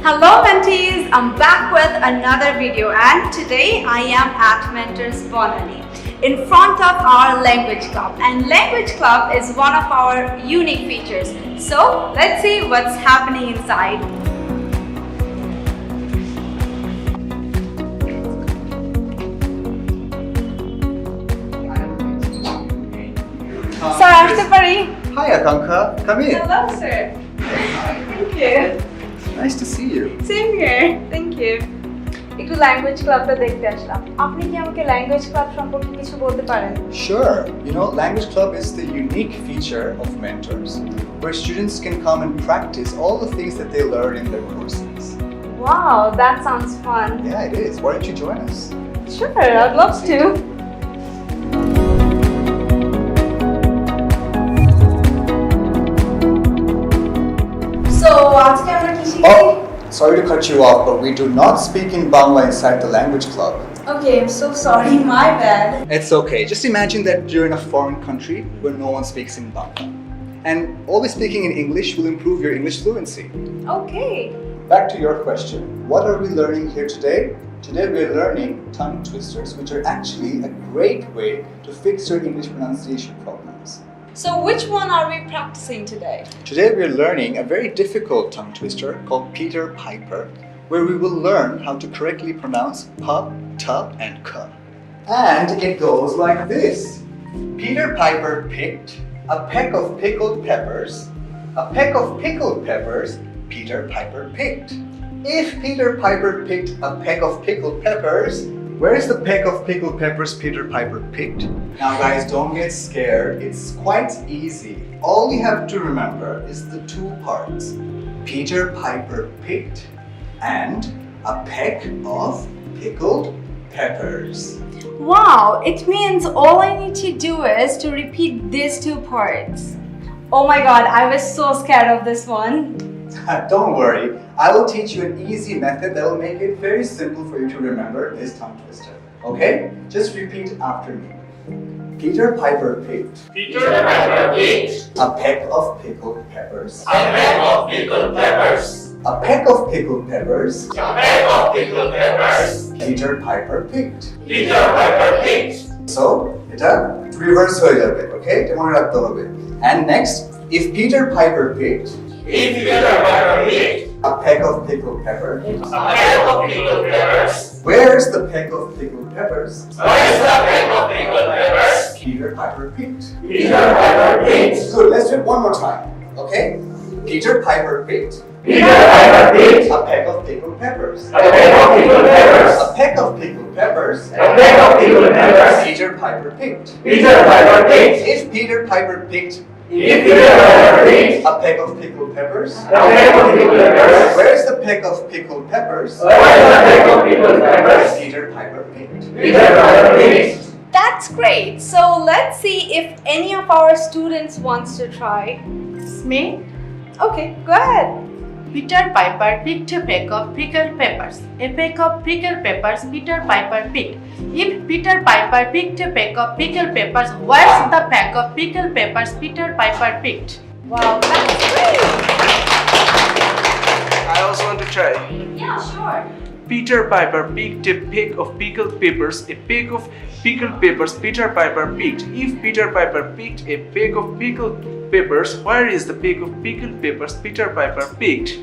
Hello mentees, I'm back with another video and today I am at Mentors Bonani in front of our language club, and language club is one of our unique features. So let's see what's happening inside. Sir, আসতে পারি? Hi Akanka, come in. Hello sir. Thank you. Nice to see you. Same here. Thank you. একটু language ক্লাবটা দেখতে আসলাম। আপনি কি আমাকে language club সম্পর্কে কিছু বলতে পারেন? Sure. You know, Language Club is the unique feature of Mentors, where students can come and practice all the things that they learn in their courses. Wow, that sounds fun. Yeah, it is. Why don't you join us? Sure, I'd love to. So, আজকে আমরা কি শিখছি? Oh, sorry to cut you off, but we do not speak in Bangla inside the Language Club. Okay, I'm so sorry, my bad. It's okay. Just imagine that you're in a foreign country where no one speaks in Bangla. And always speaking in English will improve your English fluency. Okay. Back to your question. What are we learning here today? Today we're learning tongue twisters, which are actually a great way to fix your English pronunciation problems. So, which one are we practicing today? Today we're learning a very difficult tongue twister called Peter Piper, where we will learn how to correctly pronounce pa, ta, and ka. And it goes like this. Peter Piper picked a peck of pickled peppers. A peck of pickled peppers Peter Piper picked. If Peter Piper picked a peck of pickled peppers, where is the peck of pickled peppers Peter Piper picked? Now guys, don't get scared. It's quite easy. All you have to remember is the two parts. Peter Piper picked and a peck of pickled peppers. Wow, it means all I need to do is to repeat these two parts. Oh my god, I was so scared of this one. Don't worry, I will teach you an easy method that will make it very simple for you to remember this tongue twister. Okay? Just repeat after me. Peter Piper picked Peter Piper picked a peck of pickled peppers. a peck of pickled peppers. A peck of pickled peppers A peck of pickled peppers. Peter Piper picked. Peter Piper picked. So, এটা reverse হয়ে যাবে, okay? এটা মনে রাখতে হবে. And next, if Peter Piper picked If Peter Piper picked a peck of pickled pepper, a peck of pickled peppers, where's the peck of pickled peppers where is the peck of pickled peppers? Peter Piper picked? Peter Piper picked. Good, let's do it one more time, okay? Peter Piper picked Peter Piper picked a peck of pickled peppers. a peck of pickled peppers. A peck of pickled peppers A peck of pickled peppers. Peter Piper picked. Peter Piper picked. If Peter Piper picked If Peter Piper picked a peck of pickled peppers, a peck of pickled peppers, where's the peck of pickled peppers where is the peck of pickled peppers? Peter Piper picked? Peter Piper picked. That's great. So, let's see if any of our students wants to try. Me, Okay, go ahead. Peter Piper picked a peck of pickled peppers. A peck of pickled peppers Peter Piper picked. If Peter Piper picked a peck of pickled peppers, where's the peck of pickled peppers Peter Piper picked? Wow, that's great. I also want to try. Yeah, sure. Peter Piper picked a peck of pickled peppers. A peck of pickled peppers Peter Piper picked. If Peter Piper picked a peck of pickled peppers, where is the peck of pickled peppers Peter Piper picked?